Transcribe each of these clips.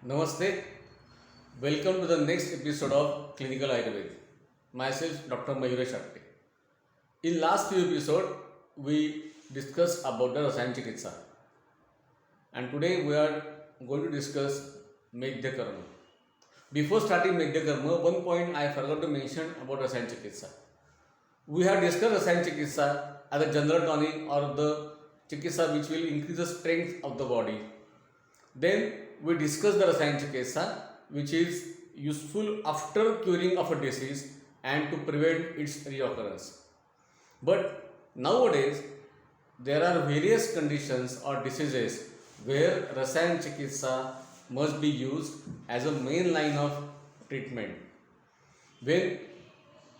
Namaste. Welcome to the next episode of Clinical Ayurveda. Myself, Dr. Mayuresh Apte. In last few episodes, we discussed about the Rasayan Chikitsa, and today we are going to discuss Medhya Karma. Before starting Medhya Karma, one point I forgot to mention about Rasayan Chikitsa. We have discussed Rasayan Chikitsa as a general tonic or the Chikitsa which will increase the strength of the body. Then we discuss the Rasayan Chikitsa, which is useful after curing of a disease and to prevent its reoccurrence. But nowadays, there are various conditions or diseases where Rasayan Chikitsa must be used as a main line of treatment. When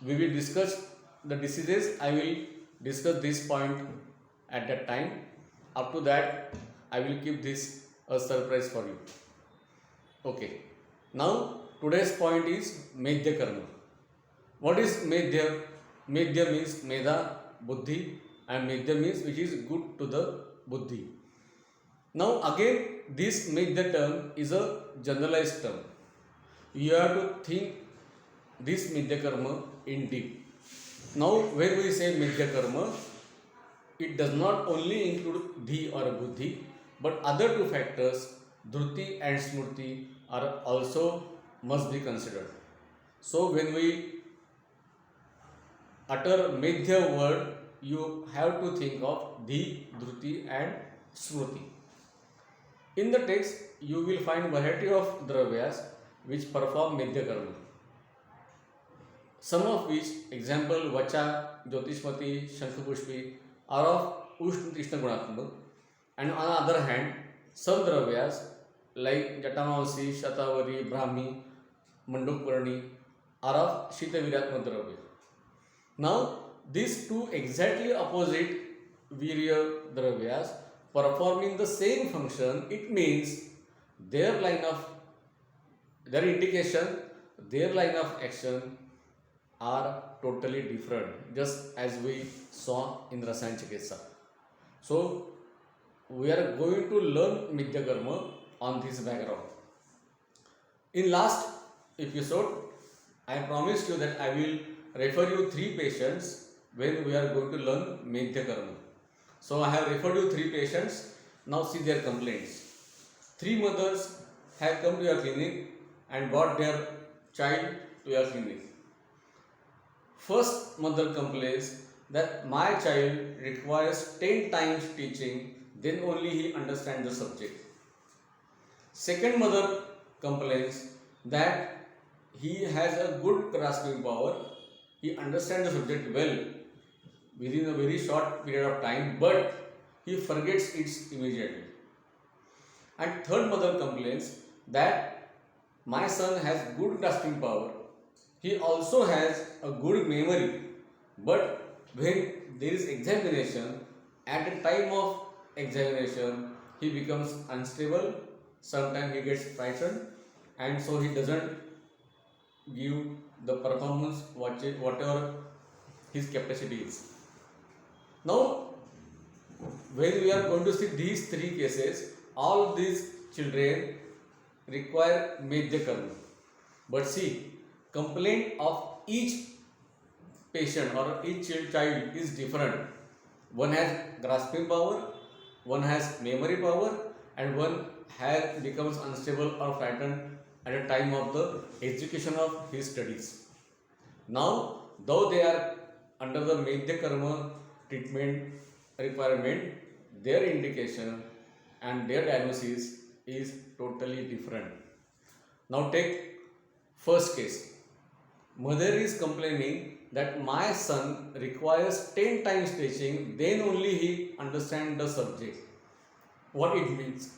we will discuss the diseases, I will discuss this point at that time. Up to that, I will keep this a surprise for you. Okay. Now today's point is Medhya Karma. What is Medhya? Medhya means Medha, Buddhi, and Medhya means which is good to the Buddhi. Now again, this Medhya term is a generalized term. You have to think this Medhya Karma in deep. Now when we say Medhya Karma, it does not only include Dhi or Buddhi, but other two factors, Dhruti and Smrti, are also must be considered. So when we utter Medhya word, you have to think of Dhi, Dhruti and Smrti. In the text, you will find variety of dravyas which perform Medhya Karma. Some of which, example Vacha, Jyotishmati, Shankhapushpi, are of Ushna Krishna Gunatmak, and on the other hand, some dravyas like Jatamansi, Shatavari, Brahmi, Mandukparni are of Shita Viratma dravya. Now, these two exactly opposite Virya dravyas performing the same function, it means their line of their indication, their line of action are totally different, just as we saw in Rasayan Chikitsa. So, we are going to learn Medhya Karma on this background. In last episode, I promised you that I will refer you three patients when we are going to learn Medhya Karma. So I have referred you three patients. Now see their complaints. Three mothers have come to your clinic and brought their child to your clinic. First mother complains that my child requires 10 times teaching, then only he understands the subject. Second mother complains that he has a good grasping power, he understands the subject well within a very short period of time, but he forgets it immediately. And third mother complains that my son has good grasping power, he also has a good memory, but when there is examination, at the time of examination, he becomes unstable, sometimes he gets frightened, and so he doesn't give the performance whatever his capacity is. Now, when we are going to see these three cases, all these children require Medhya Karma. But see, complaint of each patient or each child is different. One has grasping power, one has memory power, and one has becomes unstable or frightened at the time of the execution of his studies. Now, though they are under the Medhya Karma treatment requirement, their indication and their diagnosis is totally different. Now take first case. Mother is complaining that my son requires 10 times teaching, then only he understands the subject. What it means?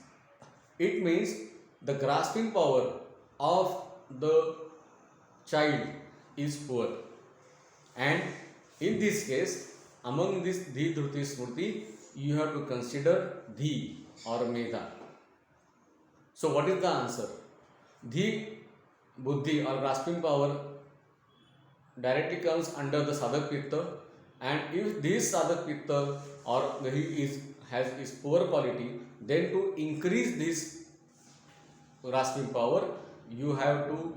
It means the grasping power of the child is poor. And in this case, among this Dhi, Dhruti, Smrti, you have to consider Dhi or Medha. So what is the answer? Dhi, Buddhi or grasping power directly comes under the Sadhak Pitta, and if this Sadhak Pitta or he has poor quality, then to increase this grasping power, you have to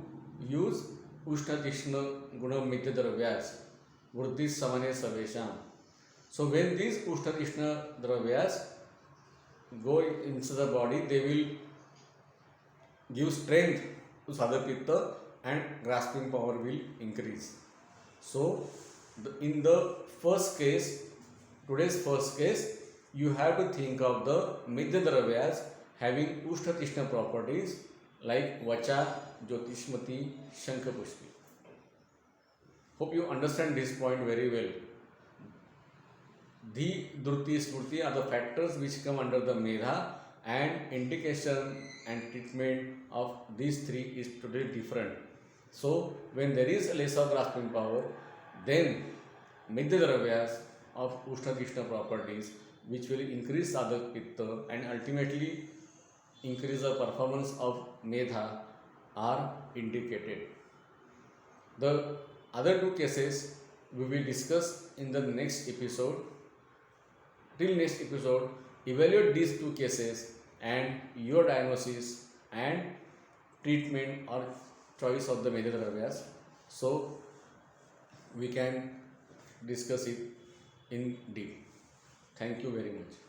use Ushna Tishna Guna Mitya Dravyas, Vruddhi Samane Savesham. So when these Ushna Tishna Dravyas go into the body, they will give strength to Sadha Pitta and grasping power will increase. So in the first case, today's first case, you have to think of the Midya Dravyas having Ushna Tishna properties like Vacha, Jyotishmati, Shankapushpi. Hope you understand this point very well. The Dhruti, Smrti are the factors which come under the Medha, and indication and treatment of these three is totally different. So when there is a lesser grasping power, then Midya Dravyas of Ushna Tishna properties which will increase Sadhak Pitta and ultimately increase the performance of Medha are indicated. The other two cases we will discuss in the next episode. Till next episode, evaluate these two cases and your diagnosis and treatment or choice of the Medha Dravyas, so we can discuss it in deep. Thank you very much.